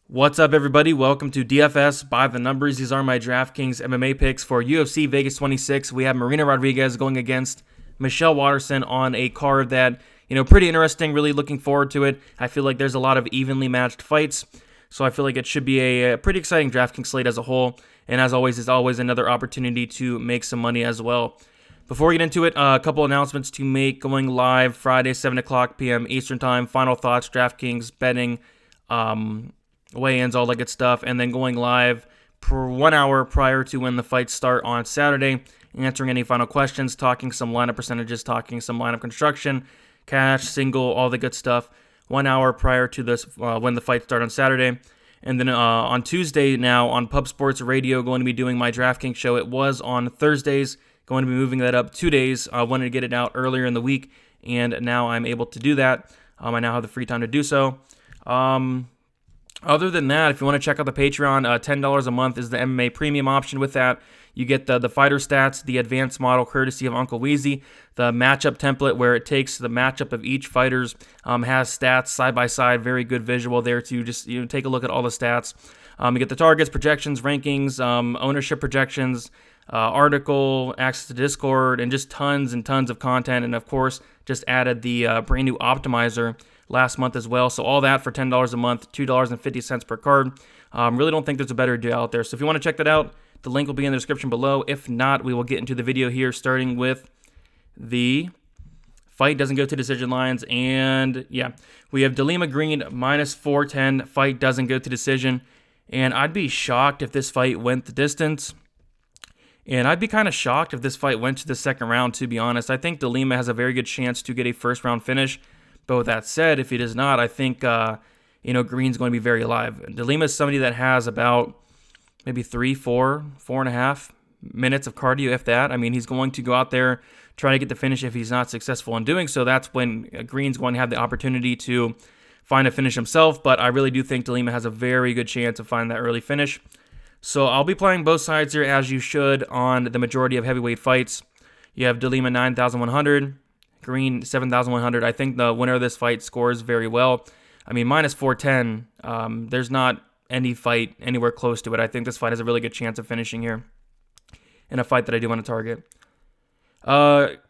What's up, everybody? Welcome to DFS by the numbers. These are my Draftkings MMA picks for UFC Vegas 26. We have Marina Rodriguez going against Michelle Waterson on a card that, pretty interesting. Really looking forward to it. I feel like there's a lot of evenly matched fights, so I feel like it should be a pretty exciting Draftkings slate as a whole. And as always, there's always another opportunity to make some money as well. Before we get into it, a couple announcements to make. Going live Friday, 7 o'clock p.m. Eastern Time. Final thoughts, Draftkings, betting, weigh-ins, all that good stuff, and then going live for 1 hour prior to when the fights start on Saturday, answering any final questions, talking some lineup percentages, talking some lineup construction, cash, single, all the good stuff, 1 hour prior to this when the fights start on Saturday. And then on Tuesday now on Pub Sports Radio, going to be doing my DraftKings show. It was on Thursdays, going to be moving that up 2 days. I wanted to get it out earlier in the week, and now I'm able to do that. I now have the free time to do so. Other than that, if you want to check out the Patreon, $10 a month is the MMA premium option. With that, you get the fighter stats, the advanced model courtesy of Uncle Weezy, the matchup template where it takes the matchup of each fighter's, has stats side by side, very good visual there to just take a look at all the stats. You get the targets, projections, rankings, ownership projections, article, access to Discord, and just tons and tons of content. And of course, just added the brand new optimizer last month as well. So all that for $10 a month, $2.50 per card. Really don't think there's a better deal out there. So if you want to check that out, the link will be in the description below. If not, we will get into the video here, starting with the fight doesn't go to decision lines. And yeah, we have Delima Green minus 410. Fight doesn't go to decision. And I'd be shocked if this fight went the distance. And I'd be kind of shocked if this fight went to the second round, to be honest. I think Delima has a very good chance to get a first round finish. But with that said, if he does not, I think, Green's going to be very alive. Delima is somebody that has about maybe 4.5 minutes of cardio, if that. I mean, he's going to go out there, try to get the finish. If he's not successful in doing so, that's when Green's going to have the opportunity to find a finish himself. But I really do think Delima has a very good chance of finding that early finish. So I'll be playing both sides here, as you should, on the majority of heavyweight fights. You have Delima 9,100. Green 7,100. I think the winner of this fight scores very well. I mean, minus 410. There's not any fight anywhere close to it. I think this fight has a really good chance of finishing here in a fight that I do want to target.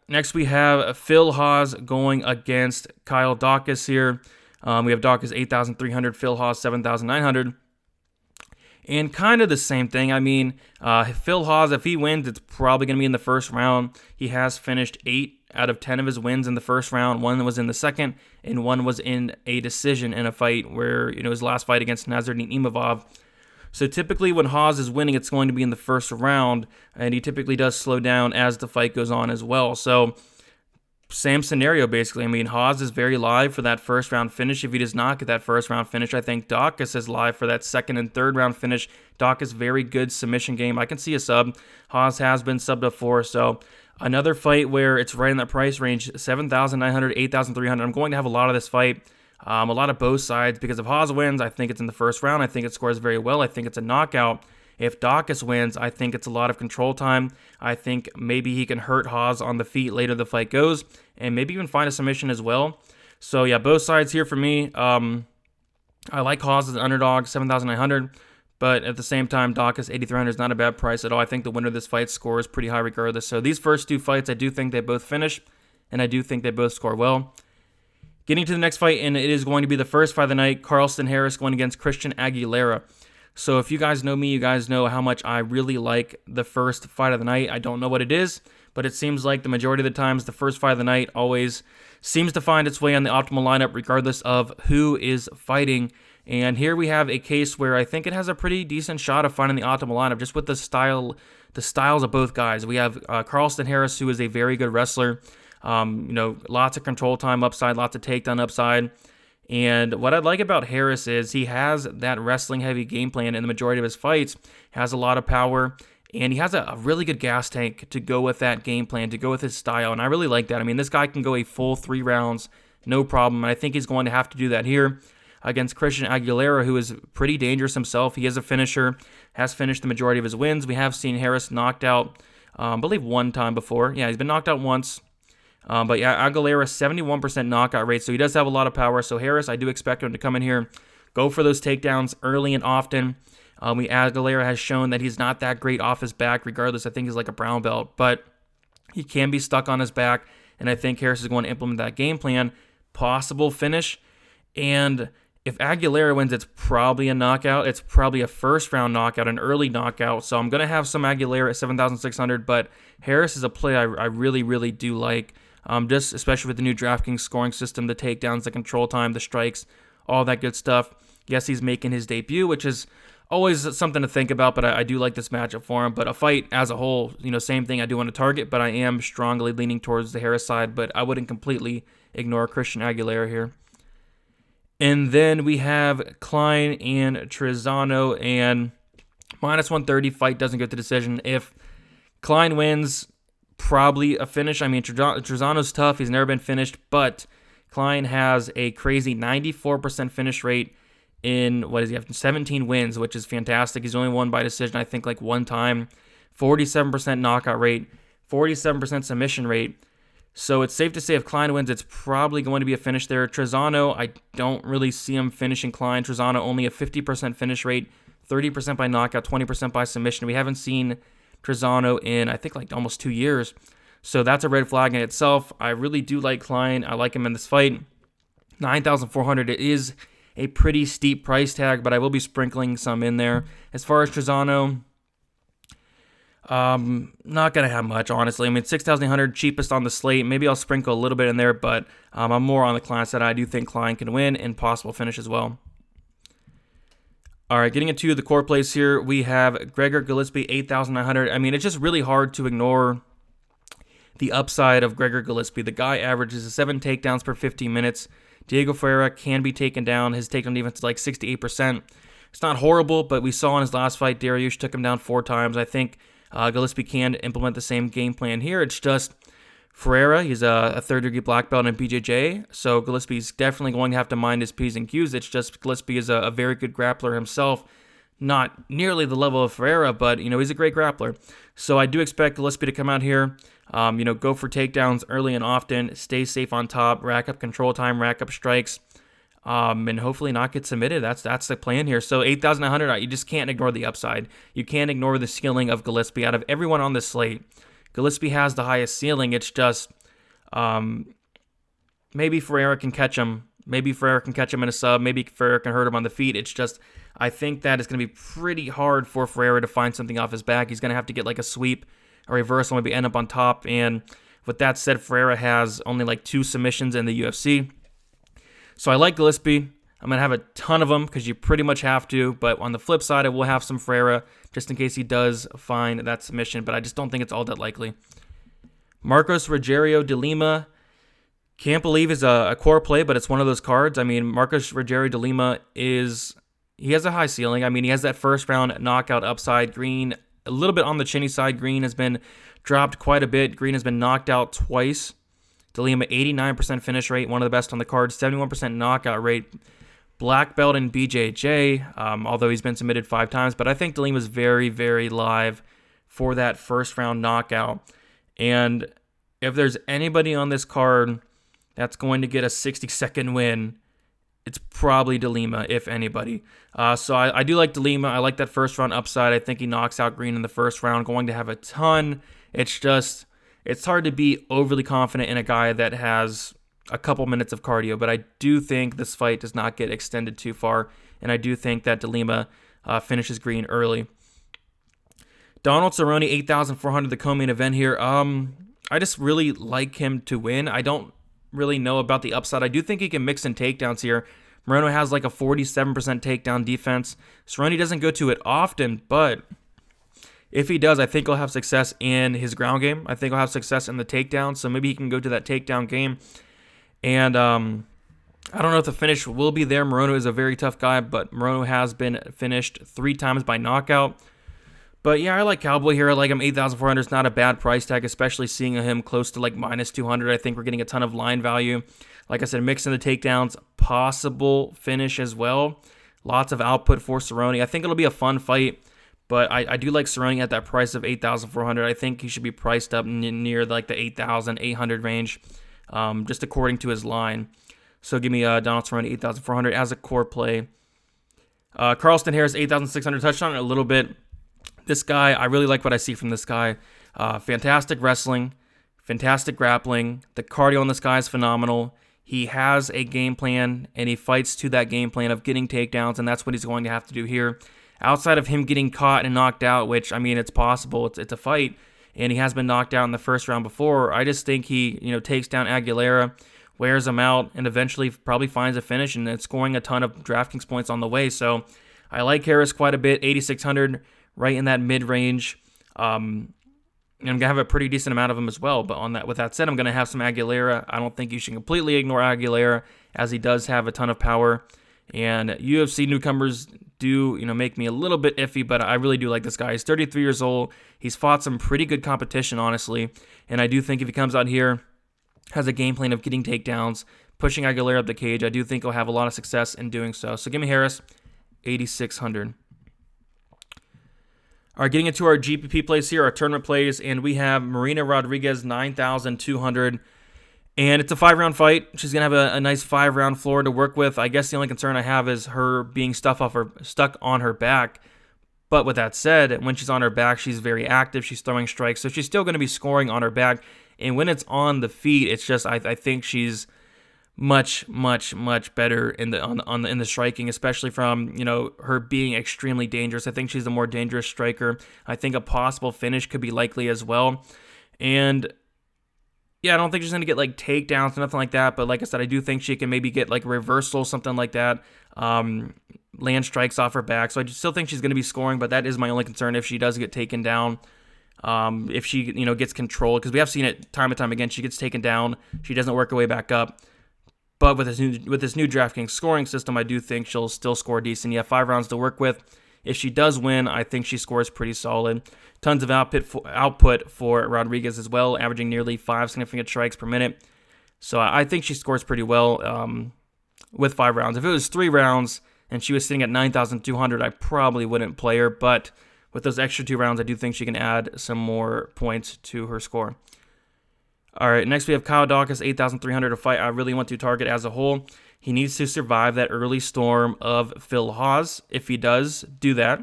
Next, we have Phil Haas going against Kyle Daukaus here. We have Daukaus 8,300, Phil Haas 7,900. And kind of the same thing. I mean, Phil Haas, if he wins, it's probably going to be in the first round. He has finished 8 out of 10 of his wins in the first round. 1 was in the second, and 1 was in a decision in a fight where, his last fight against Nasruddin Imavov. So typically when Haas is winning, it's going to be in the first round, and he typically does slow down as the fight goes on as well. So same scenario, basically. I mean, Haas is very live for that first round finish. If he does not get that first round finish, I think Daukaus is live for that second and third round finish. Daukaus, very good submission game. I can see a sub. Haas has been subbed before, so another fight where it's right in that price range, 7,900, 8,300. I'm going to have a lot of this fight, a lot of both sides, because if Haas wins, I think it's in the first round. I think it scores very well. I think it's a knockout. If Daukaus wins, I think it's a lot of control time. I think maybe he can hurt Haas on the feet later the fight goes, and maybe even find a submission as well. So yeah, both sides here for me. I like Haas as an underdog, 7,900. But at the same time, Daukaus 8,300 is not a bad price at all. I think the winner of this fight scores pretty high regardless. So these first two fights, I do think they both finish, and I do think they both score well. Getting to the next fight, and it is going to be the first fight of the night, Carlston Harris going against Christian Aguilera. So if you guys know me, you guys know how much I really like the first fight of the night. I don't know what it is, but it seems like the majority of the times, the first fight of the night always seems to find its way on the optimal lineup regardless of who is fighting. And here we have a case where I think it has a pretty decent shot of finding the optimal lineup, just with the styles of both guys. We have Carlston Harris, who is a very good wrestler. Lots of control time upside, lots of takedown upside. And what I like about Harris is he has that wrestling heavy game plan in the majority of his fights, has a lot of power, and he has a really good gas tank to go with that game plan, to go with his style. And I really like that. I mean, this guy can go a full 3 rounds, no problem. And I think he's going to have to do that here against Christian Aguilera, who is pretty dangerous himself. He is a finisher, has finished the majority of his wins. We have seen Harris knocked out, I believe, 1 time before. Yeah, he's been knocked out once. But yeah, Aguilera, 71% knockout rate, so he does have a lot of power. So Harris, I do expect him to come in here, Go for those takedowns early and often. Aguilera has shown that he's not that great off his back regardless. I think he's like a brown belt, but he can be stuck on his back, and I think Harris is going to implement that game plan. Possible finish, and if Aguilera wins, it's probably a knockout. It's probably a first-round knockout, an early knockout. So I'm going to have some Aguilera at 7,600, but Harris is a play I really, really do like, just especially with the new DraftKings scoring system, the takedowns, the control time, the strikes, all that good stuff. Yes, he's making his debut, which is always something to think about, but I do like this matchup for him. But a fight as a whole, same thing, I do want to target, but I am strongly leaning towards the Harris side, but I wouldn't completely ignore Christian Aguilera here. And then we have Klein and Trizano, and minus 130 fight doesn't get the decision. If Klein wins, probably a finish. I mean, Trizano's tough. He's never been finished, but Klein has a crazy 94% finish rate in, 17 wins, which is fantastic. He's only won by decision, I think, like one time. 47% knockout rate, 47% submission rate. So it's safe to say if Klein wins, it's probably going to be a finish there. Trizano, I don't really see him finishing Klein. Trizano only a 50% finish rate, 30% by knockout, 20% by submission. We haven't seen Trizano in, I think, like almost 2 years. So that's a red flag in itself. I really do like Klein. I like him in this fight. 9,400, it is a pretty steep price tag, but I will be sprinkling some in there. As far as Trizano, not going to have much, honestly. I mean, 6,800, cheapest on the slate. Maybe I'll sprinkle a little bit in there, but I'm more on the Klein side. I do think Klein can win and possible finish as well. All right, getting into the core plays here, we have Gregor Gillespie, 8,900. I mean, it's just really hard to ignore the upside of Gregor Gillespie. The guy averages 7 takedowns per 15 minutes. Diego Ferreira can be taken down. His takedown defense is like 68%. It's not horrible, but we saw in his last fight, Dariush took him down 4 times. I think Gillespie can implement the same game plan here. It's just Ferreira, he's a third-degree black belt in BJJ, so Gillespie's definitely going to have to mind his P's and Q's. It's just Gillespie is a very good grappler himself. Not nearly the level of Ferreira, but, he's a great grappler. So I do expect Gillespie to come out here, go for takedowns early and often, stay safe on top, rack up control time, rack up strikes, and hopefully not get submitted. That's the plan here. So 8,900, you just can't ignore the upside. You can't ignore the ceiling of Gillespie. Out of everyone on this slate, Gillespie has the highest ceiling. It's just maybe Ferreira can catch him. Maybe Ferreira can catch him in a sub. Maybe Ferreira can hurt him on the feet. It's just, I think that it's going to be pretty hard for Ferreira to find something off his back. He's going to have to get like a sweep, a reversal, maybe end up on top. And with that said, Ferreira has only like 2 submissions in the UFC. So I like Gillespie. I'm going to have a ton of them because you pretty much have to. But on the flip side, I will have some Ferreira just in case he does find that submission. But I just don't think it's all that likely. Marcos Rogerio de Lima. Can't believe is a core play, but it's one of those cards. I mean, Marcos Rogerio de Lima he has a high ceiling. I mean, he has that first round knockout upside. Green, a little bit on the chinny side. Green has been dropped quite a bit. Green has been knocked out twice. De Lima, 89% finish rate, one of the best on the card, 71% knockout rate. Black belt in BJJ, although he's been submitted 5 times. But I think De Lima's very, very live for that first round knockout. And if there's anybody on this card that's going to get a 60-second win, it's probably De Lima, if anybody. So I do like De Lima. I like that first round upside. I think he knocks out Green in the first round. Going to have a ton. It's hard to be overly confident in a guy that has a couple minutes of cardio, but I do think this fight does not get extended too far, and I do think that De Lima finishes Green early. Donald Cerrone, 8,400, the co-main event here. I just really like him to win. I don't really know about the upside. I do think he can mix in takedowns here. Moreno has like a 47% takedown defense. Cerrone doesn't go to it often, but if he does, I think he'll have success in his ground game. I think he'll have success in the takedown, so maybe he can go to that takedown game. And I don't know if the finish will be there. Moreno is a very tough guy, but Moreno has been finished 3 times by knockout. But yeah, I like Cowboy here. I like him. 8,400 is not a bad price tag, especially seeing him close to like minus 200. I think we're getting a ton of line value. Like I said, mixing the takedowns, possible finish as well. Lots of output for Cerrone. I think it'll be a fun fight. But I do like Cerrone at that price of 8,400. I think he should be priced up near like the 8,800 range, just according to his line. So give me Donald Cerrone 8,400 as a core play. Carlston Harris, 8,600, touched on it a little bit. This guy, I really like what I see from this guy. Fantastic wrestling, fantastic grappling. The cardio on this guy is phenomenal. He has a game plan, and he fights to that game plan of getting takedowns, and that's what he's going to have to do here. Outside of him getting caught and knocked out, which, I mean, it's possible. It's a fight, and he has been knocked out in the first round before. I just think he, takes down Aguilera, wears him out, and eventually probably finds a finish, and it's scoring a ton of DraftKings points on the way. So I like Harris quite a bit, 8,600, right in that mid-range. And I'm going to have a pretty decent amount of him as well. But with that said, I'm going to have some Aguilera. I don't think you should completely ignore Aguilera, as he does have a ton of power. And UFC newcomers do, make me a little bit iffy, but I really do like this guy. He's 33 years old. He's fought some pretty good competition, honestly. And I do think if he comes out here, has a game plan of getting takedowns, pushing Aguilera up the cage, I do think he'll have a lot of success in doing so. So give me Harris, 8,600. All right, getting into our GPP plays here, our tournament plays, and we have Marina Rodriguez, 9,200. And it's a 5-round fight. She's going to have a nice 5-round floor to work with. I guess the only concern I have is her being stuck on her back. But with that said, when she's on her back, she's very active. She's throwing strikes. So she's still going to be scoring on her back. And when it's on the feet, it's just I think she's much better in the striking, especially from her being extremely dangerous. I think she's a more dangerous striker. I think a possible finish could be likely as well. And yeah, I don't think she's going to get like takedowns or nothing like that. But like I said, I do think she can maybe get like a reversal, something like that. Land strikes off her back. So I still think she's going to be scoring, but that is my only concern if she does get taken down. If she, gets control, because we have seen it time and time again. She gets taken down. She doesn't work her way back up. But with this new DraftKings scoring system, I do think she'll still score decent. You have 5 rounds to work with. If she does win, I think she scores pretty solid. Tons of output for Rodriguez as well, averaging nearly 5 significant strikes per minute. So I think she scores pretty well with 5 rounds. If it was 3 rounds and she was sitting at 9,200, I probably wouldn't play her. But with those extra 2 rounds, I do think she can add some more points to her score. All right, next we have Kyle Daukaus, 8,300, a fight I really want to target as a whole. He needs to survive that early storm of Phil Hawes. If he does do that,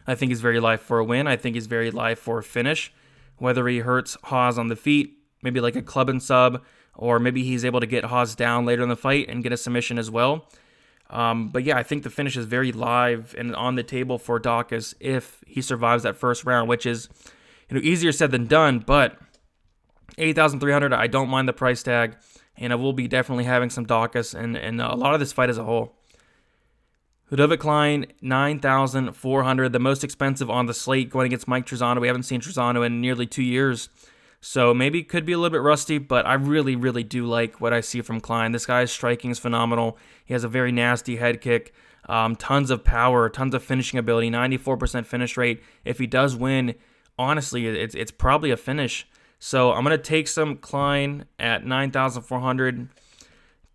I think he's very live for a win. I think he's very live for a finish. Whether he hurts Hawes on the feet, maybe like a club and sub, or maybe he's able to get Hawes down later in the fight and get a submission as well. But yeah, I think the finish is very live and on the table for Daukaus if he survives that first round, which is easier said than done, but 8,300, I don't mind the price tag, and I will be definitely having some Daukaus and a lot of this fight as a whole. Ludovit Klein, 9,400, the most expensive on the slate, going against Mike Trizano. We haven't seen Trizano in nearly 2 years, so maybe it could be a little bit rusty, but I really do like what I see from Klein. This guy's striking is phenomenal. He has a very nasty head kick, tons of power, tons of finishing ability, 94% finish rate. If he does win, honestly, it's probably a finish. So I'm going to take some Klein at 9,400.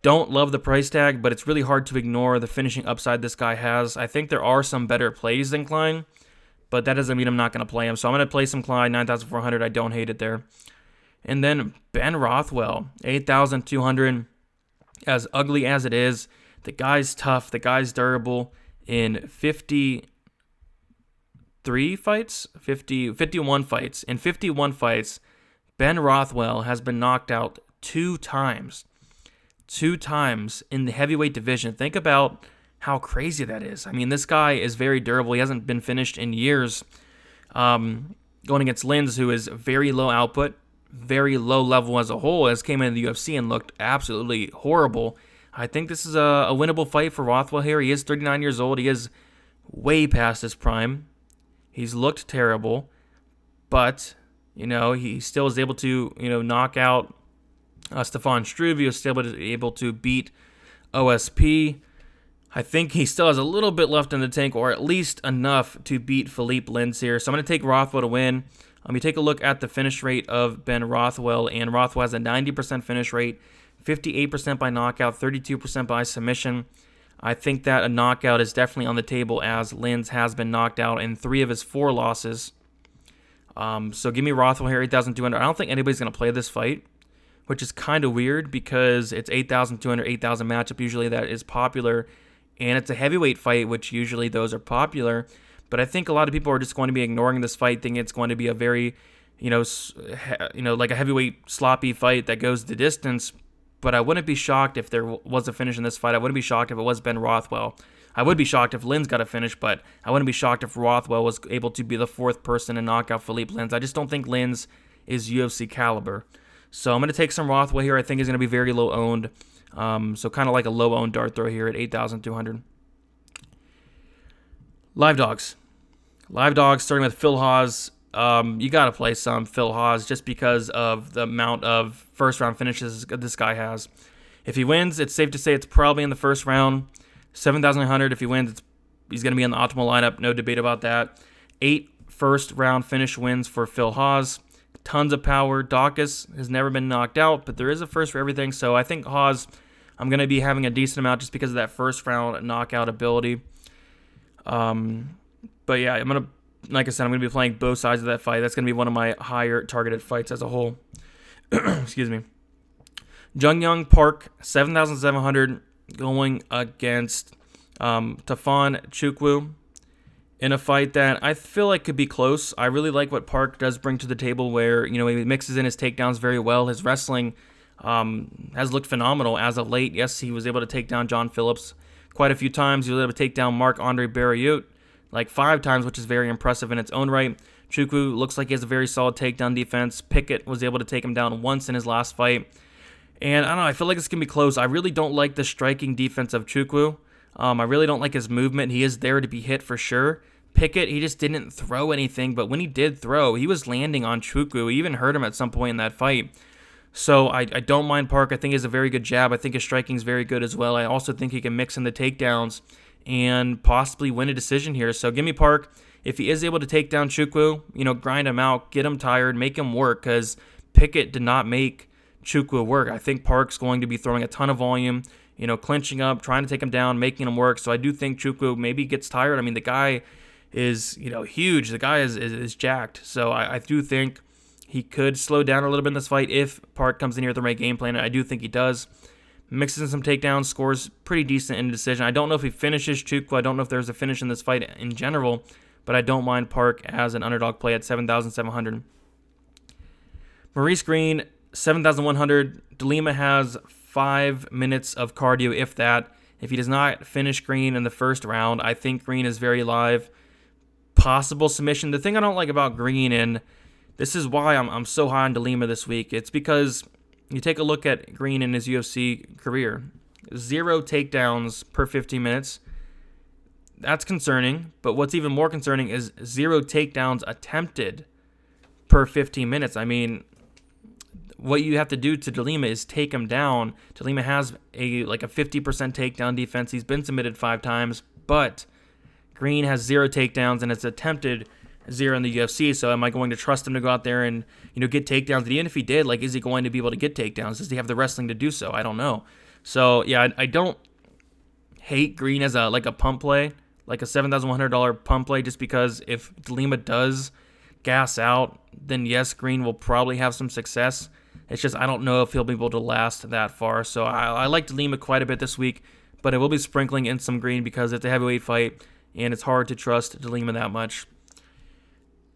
Don't love the price tag, but it's really hard to ignore the finishing upside this guy has. I think there are some better plays than Klein, but that doesn't mean I'm not going to play him. So I'm going to play some Klein, 9,400. I don't hate it there. And then Ben Rothwell, 8,200. As ugly as it is, the guy's tough. The guy's durable. In 51 fights. In 51 fights, Ben Rothwell has been knocked out 2 times. 2 times in the heavyweight division. Think about how crazy that is. I mean, this guy is very durable. He hasn't been finished in years. Going against Linz, who is very low output, very low level as a whole, has came into the UFC and looked absolutely horrible. I think this is a winnable fight for Rothwell here. He is 39 years old. He is way past his prime. He's looked terrible, but he still is able to, knock out Stefan Struve. He was still able to beat OSP. I think he still has a little bit left in the tank, or at least enough to beat Philippe Linz here. So I'm going to take Rothwell to win. Let me take a look at the finish rate of Ben Rothwell, and Rothwell has a 90% finish rate, 58% by knockout, 32% by submission. I think that a knockout is definitely on the table, as Linz has been knocked out in 3 of his 4 losses. So give me Rothwell here, 8,200. I don't think anybody's going to play this fight, which is kind of weird because it's 8,200, 8,000 matchup usually that is popular. and it's a heavyweight fight, which usually those are popular. But I think a lot of people are just going to be ignoring this fight, thinking it's going to be a very, like a heavyweight sloppy fight that goes the distance. But I wouldn't be shocked if there was a finish in this fight. I wouldn't be shocked if it was Ben Rothwell. I would be shocked if Linz got a finish, but I wouldn't be shocked if Rothwell was able to be the fourth person to knock out Philippe Linz. I just don't think Linz is UFC caliber. So I'm going to take some Rothwell here. I think he's going to be very low owned. So kind of like a low owned dart throw here at 8,200. Live dogs. Live dogs starting with Phil Hawes. You got to play some Phil Hawes just because of the amount of first round finishes this guy has. If he wins, it's safe to say it's probably in the first round. 7,900. If he wins, he's going to be in the optimal lineup. No debate about that. 8 first round finish wins for Phil Hawes. Tons of power. Dawkins has never been knocked out, but there is a first for everything. So I think Hawes, I'm going to be having a decent amount just because of that first round knockout ability. But yeah, like I said, I'm going to be playing both sides of that fight. That's going to be one of my higher targeted fights as a whole. Excuse me. Jung Young Park, 7,700, going against Tafon Chukwu in a fight that I feel like could be close. I really like what Park does bring to the table where, he mixes in his takedowns very well. His wrestling has looked phenomenal as of late. Yes, he was able to take down John Phillips quite a few times. He was able to take down Marc-Andre Barriot like 5 times, which is very impressive in its own right. Chukwu looks like he has a very solid takedown defense. Pickett was able to take him down once in his last fight. And I don't know, I feel like this can be close. I really don't like the striking defense of Chukwu. I really don't like his movement. He is there to be hit for sure. Pickett, he just didn't throw anything, but when he did throw, he was landing on Chukwu. He even hurt him at some point in that fight. So I don't mind Park. I think he has a very good jab. I think his striking is very good as well. I also think he can mix in the takedowns and possibly win a decision here. So give me Park. If he is able to take down Chukwu, grind him out, get him tired, make him work, because Pickett did not make Chukwu work. I think Park's going to be throwing a ton of volume, clinching up, trying to take him down, making him work. So I do think Chukwu maybe gets tired. I mean, the guy is, huge. The guy is jacked. So I do think he could slow down a little bit in this fight if Park comes in here with the right game plan. I do think he does. Mixes in some takedowns, scores pretty decent in the decision. I don't know if he finishes Chukwu. I don't know if there's a finish in this fight in general, but I don't mind Park as an underdog play at 7,700. Maurice Green, 7,100. DeLima has 5 minutes of cardio, if that. If he does not finish Green in the first round, I think Green is very live. Possible submission. The thing I don't like about Green, and this is why I'm so high on DeLima this week, it's because you take a look at Green in his UFC career. 0 takedowns per 15 minutes. That's concerning, but what's even more concerning is 0 takedowns attempted per 15 minutes. I mean, what you have to do to DeLima is take him down. DeLima has a 50% takedown defense. He's been submitted 5 times, but Green has 0 takedowns and it's attempted 0 in the UFC. So am I going to trust him to go out there and get takedowns? And even if he did, is he going to be able to get takedowns? Does he have the wrestling to do so? I don't know. So yeah, I don't hate Green as a pump play, like a $7,100 pump play, just because if DeLima does gas out, then yes, Green will probably have some success. It's just I don't know if he'll be able to last that far. So I like DeLima quite a bit this week, but I will be sprinkling in some Green because it's a heavyweight fight and it's hard to trust DeLima that much.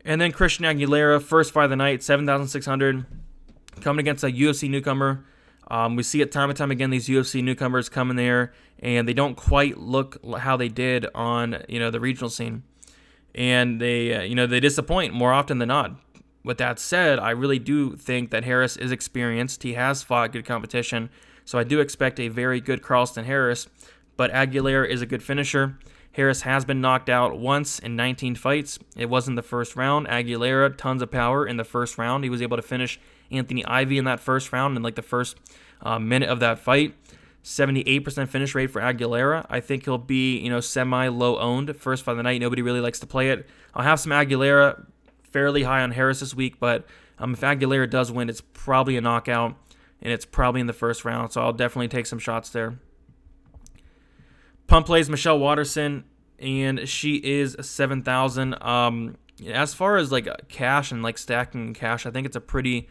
And then Christian Aguilera, first fight of the night, 7,600, coming against a UFC newcomer. We see it time and time again, these UFC newcomers come in there, and they don't quite look how they did on the regional scene. And they disappoint more often than not. With that said, I really do think that Harris is experienced. He has fought good competition, so I do expect a very good Carlston Harris. But Aguilera is a good finisher. Harris has been knocked out once in 19 fights. It was in the first round. Aguilera, tons of power in the first round. He was able to finish Anthony Ivy in that first round in the first minute of that fight. 78% finish rate for Aguilera. I think he'll be, semi-low owned. First fight of the night, nobody really likes to play it. I'll have some Aguilera, fairly high on Harris this week, but if Aguilera does win, it's probably a knockout, and it's probably in the first round, so I'll definitely take some shots there. Pump plays Michelle Watterson, and she is 7,000. As far as cash and stacking cash, I think it's a pretty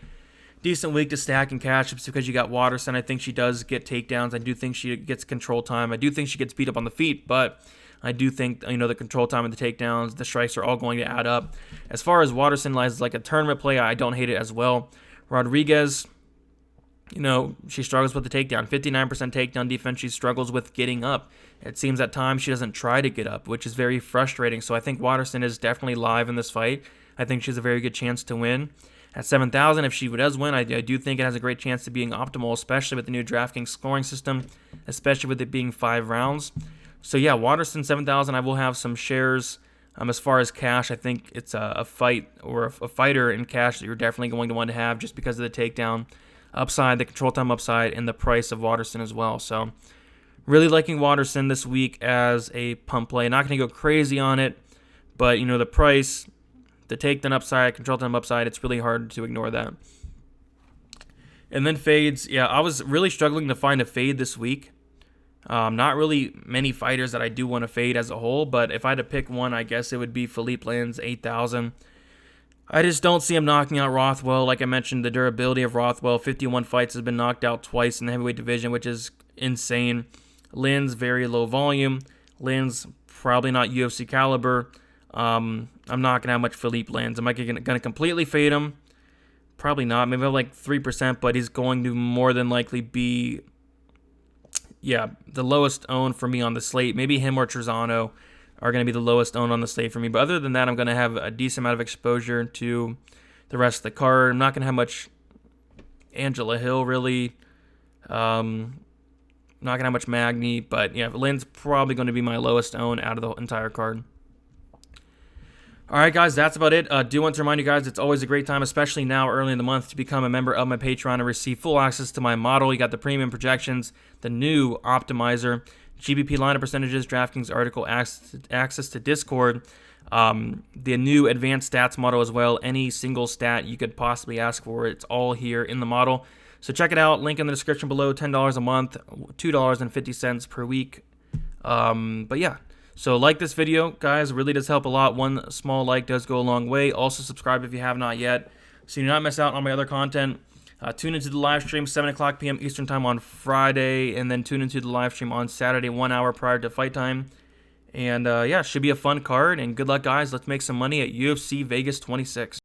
decent week to stack in Cashapp because you got Waterson. I think she does get takedowns. I do think she gets control time. I do think she gets beat up on the feet, but I do think, the control time and the takedowns, the strikes are all going to add up. As far as Waterson lies like a tournament play, I don't hate it as well. Rodriguez, she struggles with the takedown. 59% takedown defense. She struggles with getting up. It seems at times she doesn't try to get up, which is very frustrating. So I think Waterson is definitely live in this fight. I think she has a very good chance to win. At 7,000, if she does win, I do think it has a great chance of being optimal, especially with the new Draftkings scoring system, especially with it being 5 rounds. So yeah, Waterson 7,000. I will have some shares. As far as cash, I think it's a fight or a fighter in cash that you're definitely going to want to have just because of the takedown upside, the control time upside, and the price of Waterson as well. So really liking Waterson this week as a pump play. Not going to go crazy on it, but the price, the takedown upside, control time upside, it's really hard to ignore that. And then fades. Yeah, I was really struggling to find a fade this week. Not really many fighters that I do want to fade as a whole, but if I had to pick one, I guess it would be Philippe Lins, 8,000. I just don't see him knocking out Rothwell. Like I mentioned, the durability of Rothwell, 51 fights, has been knocked out twice in the heavyweight division, which is insane. Lins, very low volume. Lins, probably not UFC caliber. I'm not going to have much Philippe Lins. Am I going to completely fade him? Probably not. Maybe like 3%, but he's going to more than likely be, the lowest owned for me on the slate. Maybe him or Trezano are going to be the lowest owned on the slate for me. But other than that, I'm going to have a decent amount of exposure to the rest of the card. I'm not going to have much Angela Hill, really. Not going to have much Magny. But, Lynn's probably going to be my lowest owned out of the entire card. All right, guys, that's about it. Do want to remind you guys, it's always a great time, especially now early in the month, to become a member of my Patreon and receive full access to my model. You got the premium projections, the new optimizer, GPP lineup percentages, Draftkings article, access to Discord, the new advanced stats model as well. Any single stat you could possibly ask for, it's all here in the model. So check it out. Link in the description below. $10 a month, $2.50 per week. But yeah. So like this video, guys. It really does help a lot. One small like does go a long way. Also subscribe if you have not yet, so you do not miss out on my other content. Tune into the live stream 7 o'clock p.m. Eastern time on Friday, and then tune into the live stream on Saturday 1 hour prior to fight time. And should be a fun card. And good luck, guys. Let's make some money at UFC Vegas 26.